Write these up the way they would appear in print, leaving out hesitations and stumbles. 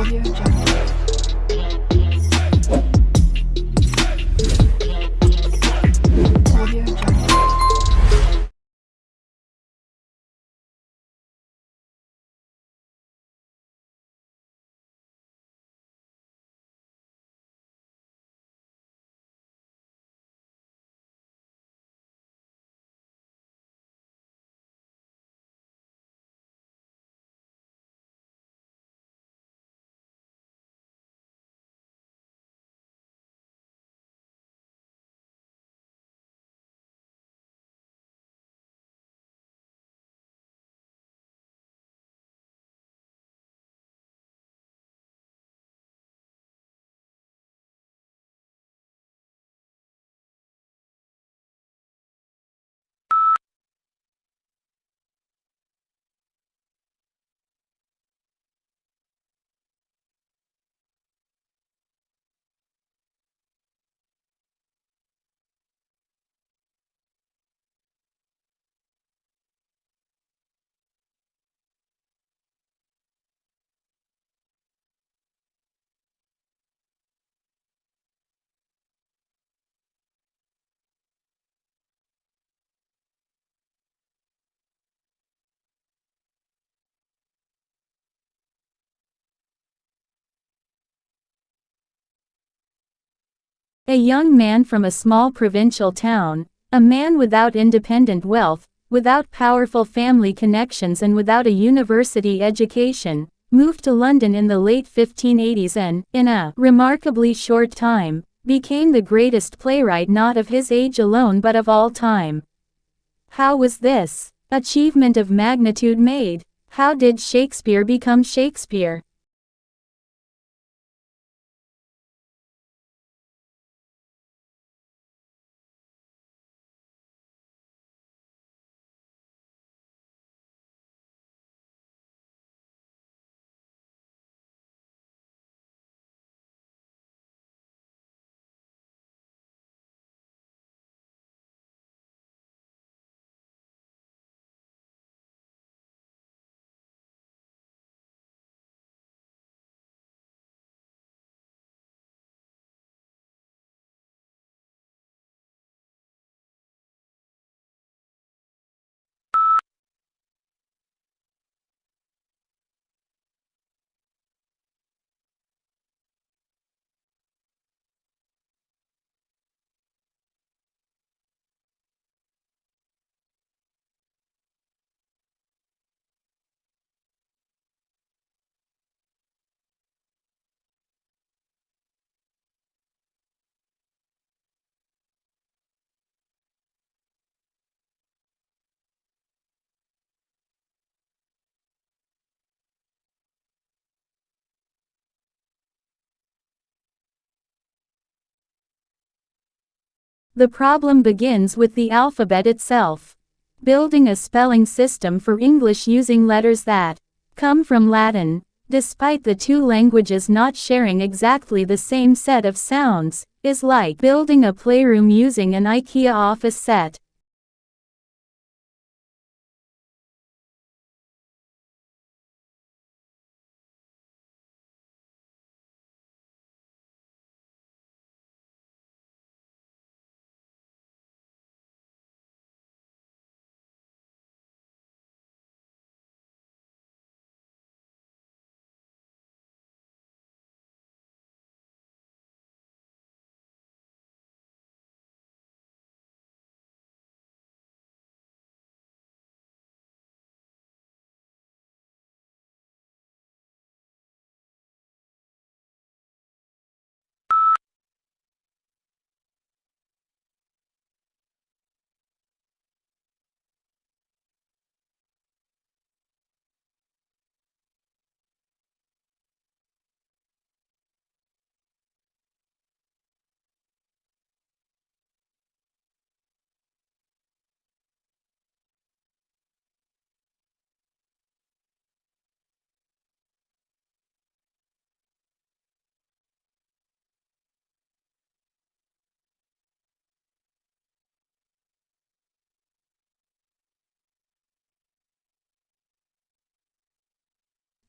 Audio Jungle. Audio Jungle. A young man from a small provincial town, a man without independent wealth, without powerful family connections and without a university education, moved to London in the late 1580s and, in a remarkably short time, became the greatest playwright not of his age alone but of all time. How was this achievement of magnitude made? How did Shakespeare become Shakespeare? The problem begins with the alphabet itself. Building a spelling system for English using letters that come from Latin, despite the two languages not sharing exactly the same set of sounds, is like building a playroom using an IKEA office set.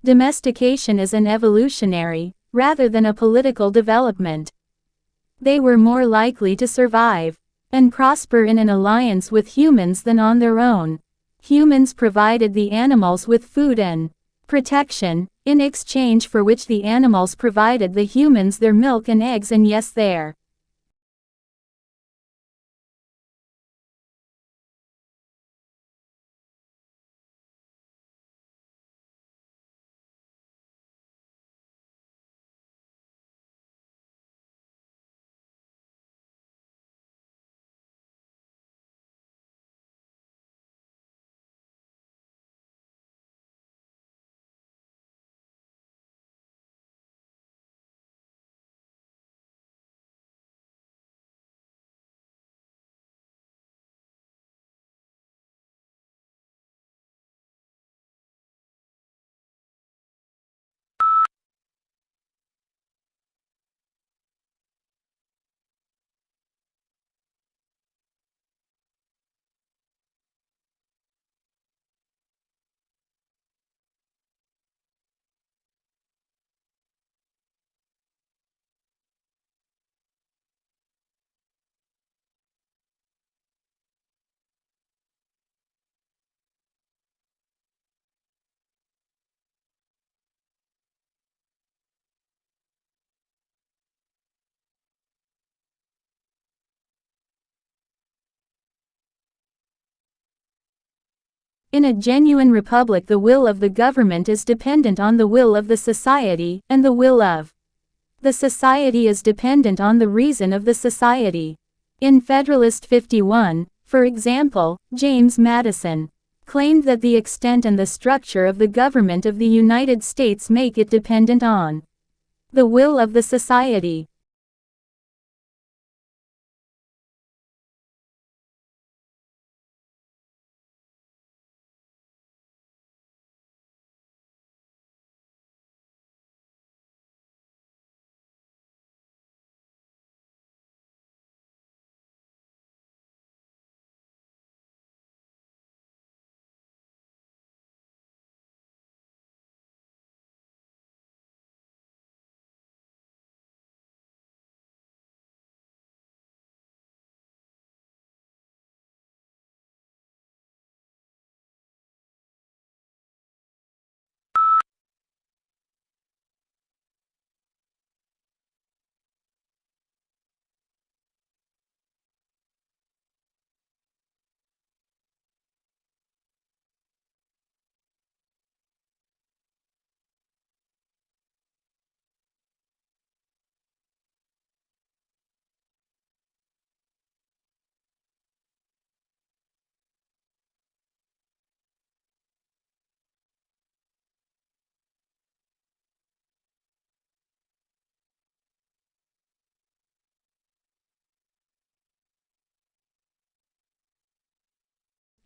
Domestication is an evolutionary, rather than a political development. They were more likely to survive and prosper in an alliance with humans than on their own. Humans provided the animals with food and protection, in exchange for which the animals provided the humans their milk and eggs and yes their In a genuine republic, the will of the government is dependent on the will of the society, and the will of the society is dependent on the reason of the society. In Federalist 51, for example, James Madison claimed that the extent and the structure of the government of the United States make it dependent on the will of the society.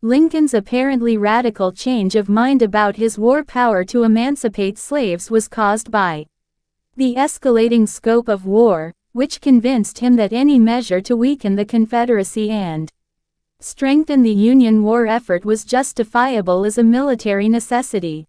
Lincoln's apparently radical change of mind about his war power to emancipate slaves was caused by the escalating scope of war, which convinced him that any measure to weaken the Confederacy and strengthen the Union war effort was justifiable as a military necessity.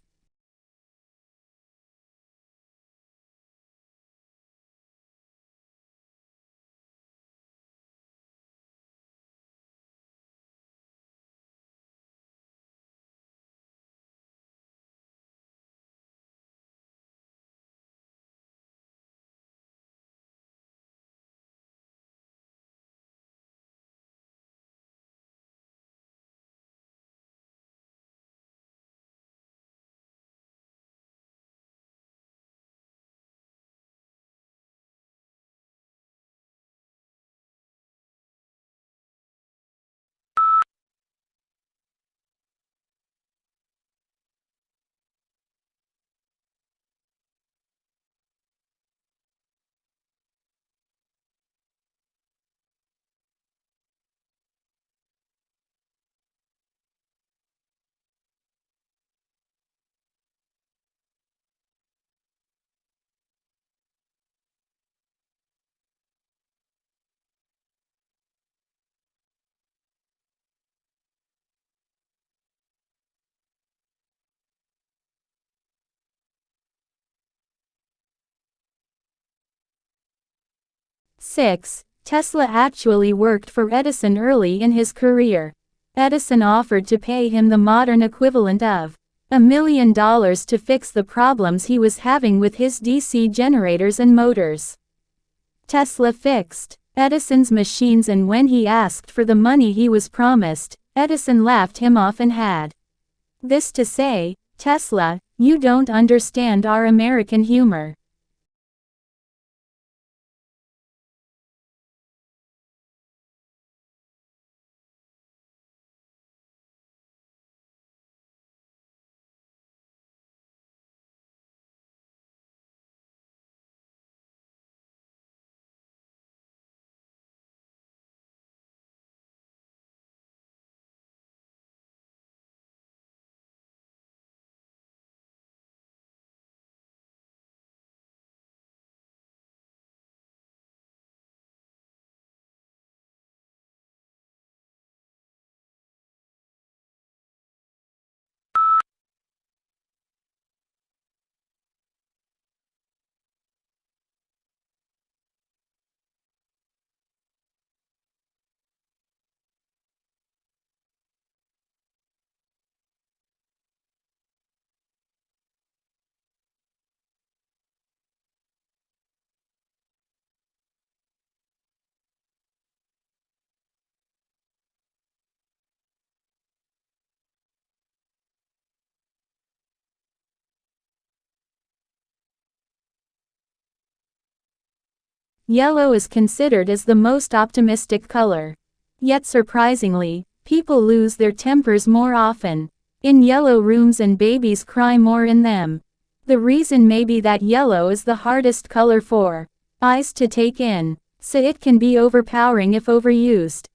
6. Tesla actually worked for Edison early in his career. Edison offered to pay him the modern equivalent of $1 million to fix the problems he was having with his DC generators and motors. Tesla fixed Edison's machines, and when he asked for the money he was promised, Edison laughed him off and had this to say: "Tesla, you don't understand our American humor." Yellow is considered as the most optimistic color. Yet surprisingly, people lose their tempers more often in yellow rooms, and babies cry more in them. The reason may be that yellow is the hardest color for eyes to take in, so it can be overpowering if overused.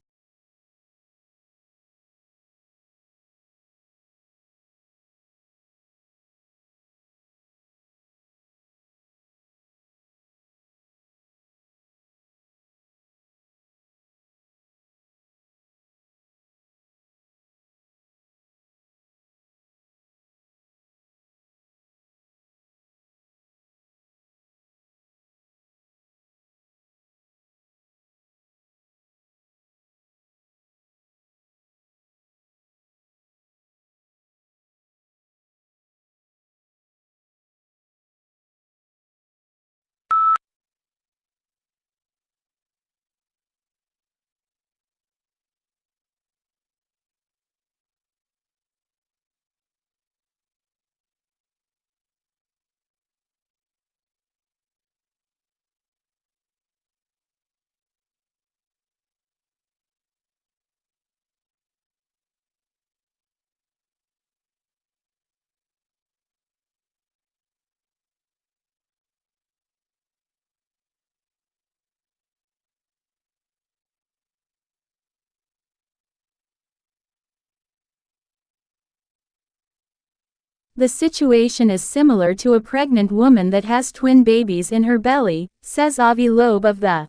The situation is similar to a pregnant woman that has twin babies in her belly, says Avi Loeb of the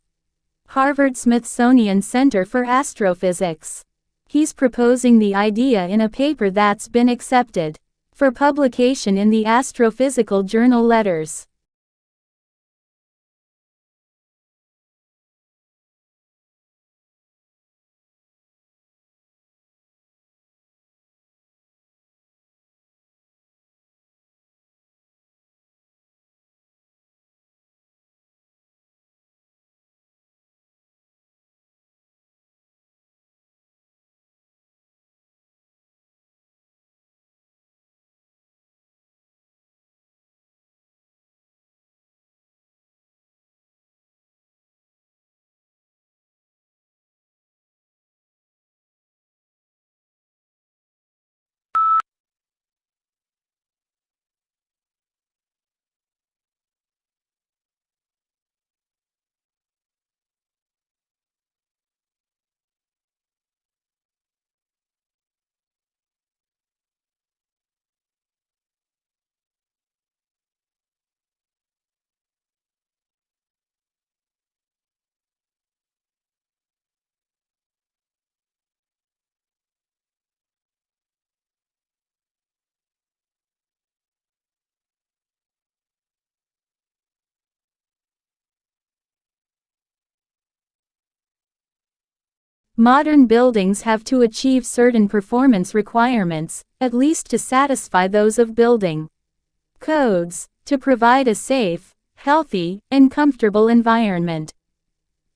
Harvard-Smithsonian Center for Astrophysics. He's proposing the idea in a paper that's been accepted for publication in the Astrophysical Journal Letters. Modern buildings have to achieve certain performance requirements, at least to satisfy those of building codes, to provide a safe, healthy, and comfortable environment.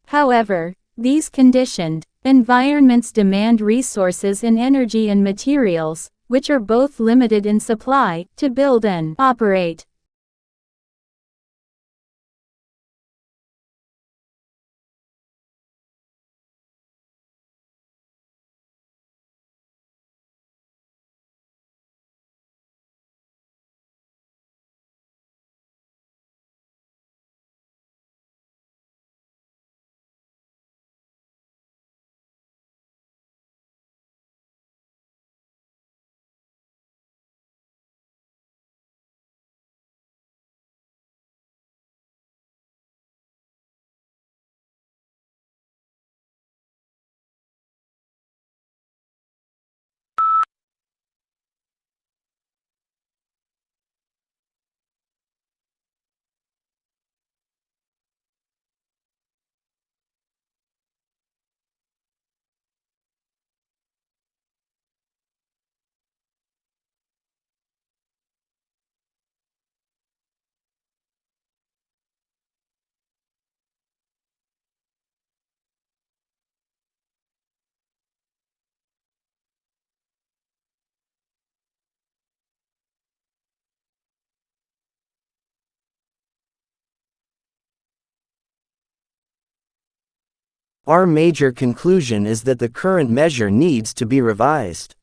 However, these conditioned environments demand resources in energy and materials, which are both limited in supply, to build and operate. Our major conclusion is that the current measure needs to be revised.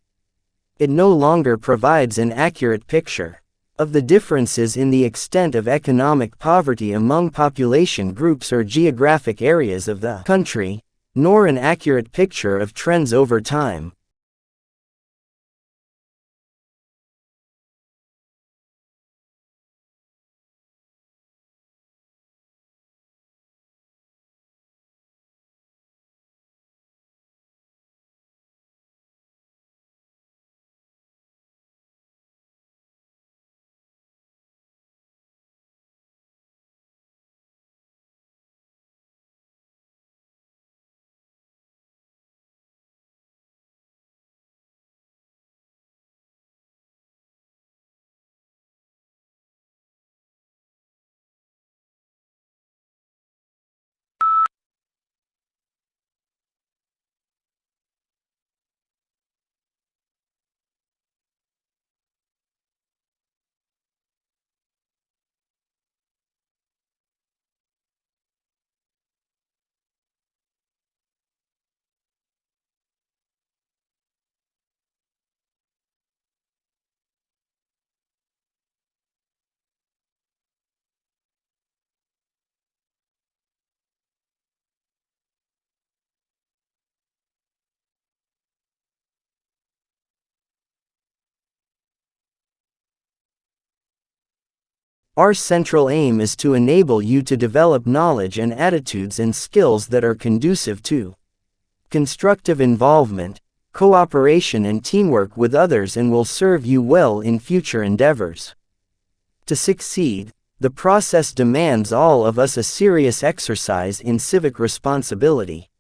It no longer provides an accurate picture of the differences in the extent of economic poverty among population groups or geographic areas of the country, nor an accurate picture of trends over time. Our central aim is to enable you to develop knowledge and attitudes and skills that are conducive to constructive involvement, cooperation and teamwork with others and will serve you well in future endeavors. To succeed, the process demands all of us a serious exercise in civic responsibility.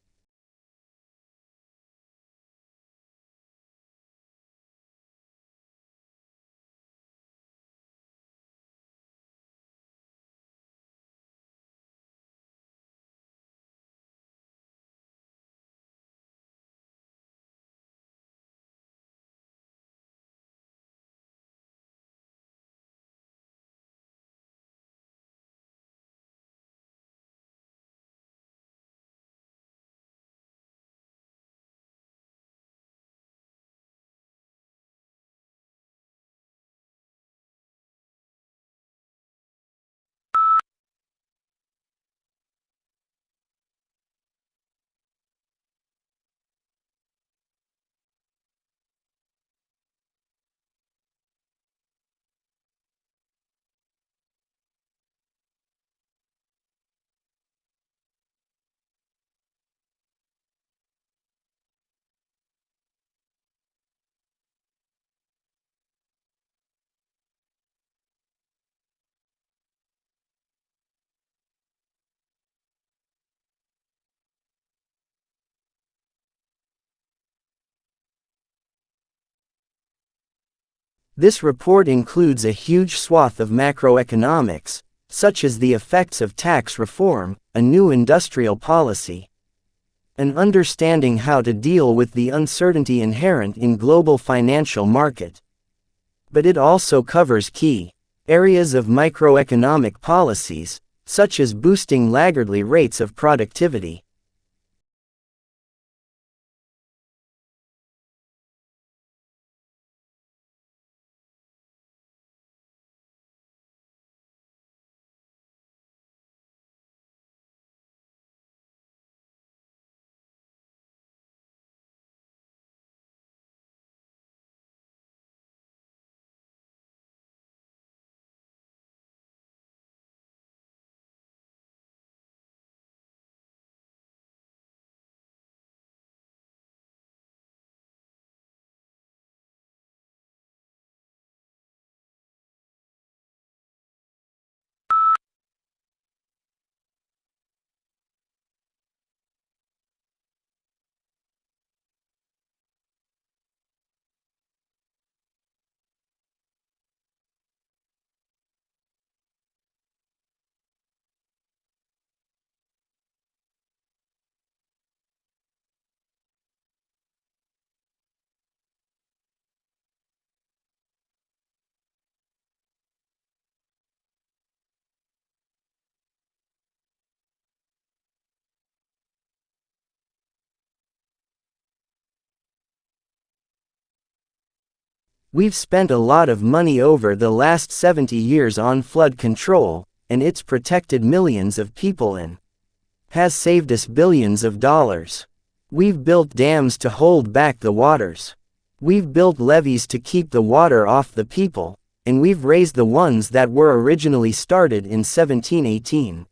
This report includes a huge swath of macroeconomics, such as the effects of tax reform, a new industrial policy, and understanding how to deal with the uncertainty inherent in global financial market. But it also covers key areas of microeconomic policies, such as boosting laggardly rates of productivity. We've spent a lot of money over the last 70 years on flood control, and it's protected millions of people and has saved us billions of dollars. We've built dams to hold back the waters. We've built levees to keep the water off the people, and we've raised the ones that were originally started in 1718.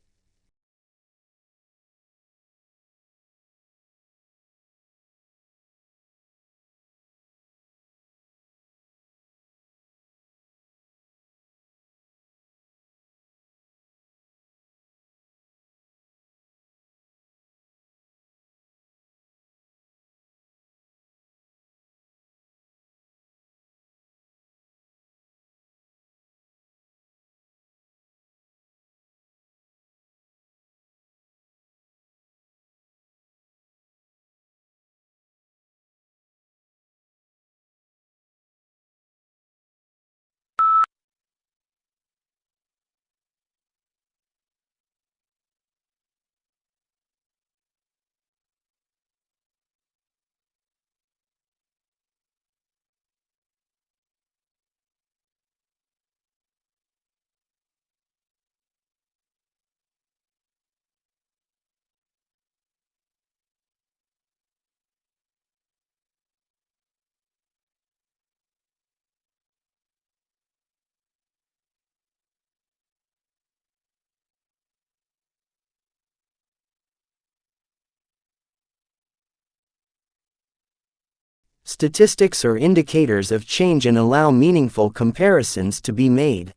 Statistics are indicators of change and allow meaningful comparisons to be made.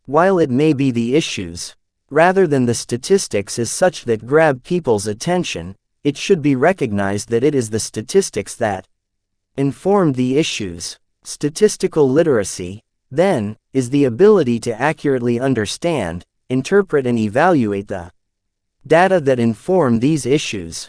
While it may be the issues, rather than the statistics is such that grab people's attention, it should be recognized that it is the statistics that inform the issues. Statistical literacy, then, is the ability to accurately understand, interpret and evaluate the data that inform these issues.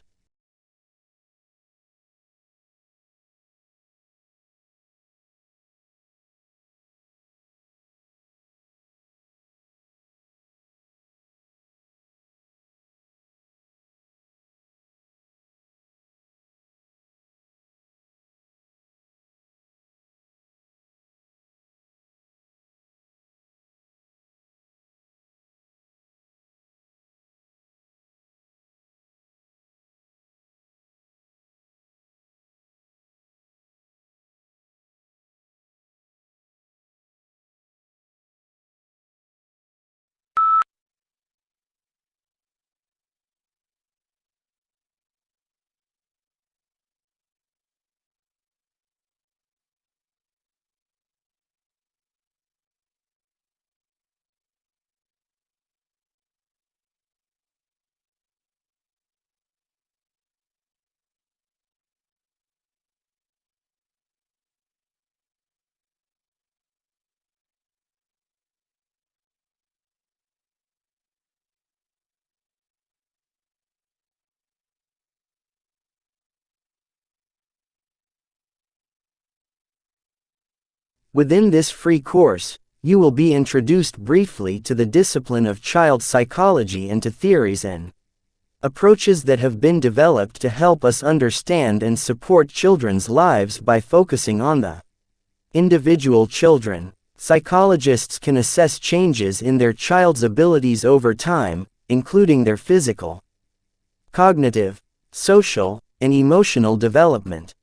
Within this free course, you will be introduced briefly to the discipline of child psychology and to theories and approaches that have been developed to help us understand and support children's lives by focusing on the individual children. Psychologists can assess changes in their child's abilities over time, including their physical, cognitive, social, and emotional development.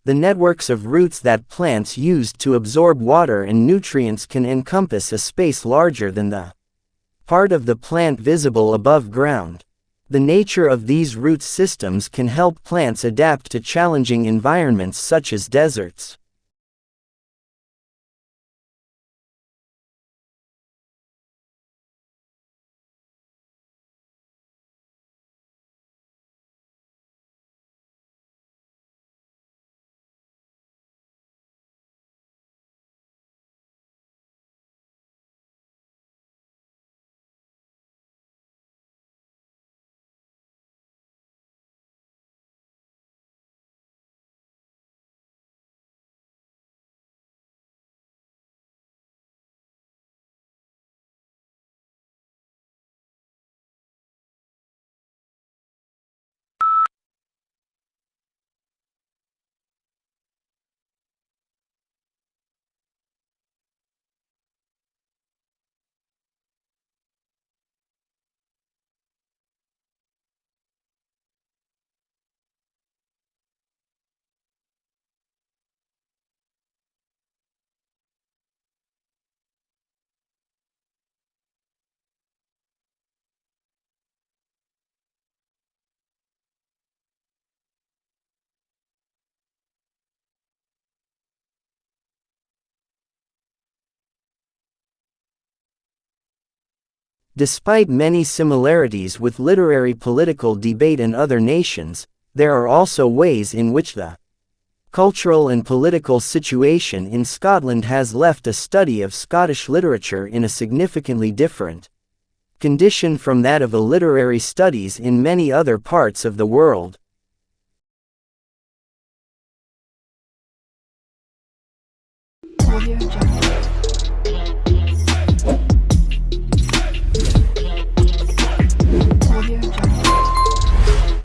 The networks of roots that plants use to absorb water and nutrients can encompass a space larger than the part of the plant visible above ground. The nature of these root systems can help plants adapt to challenging environments such as deserts. Despite many similarities with literary political debate in other nations, there are also ways in which the cultural and political situation in Scotland has left a study of Scottish literature in a significantly different condition from that of literary studies in many other parts of the world. Audio Jungle.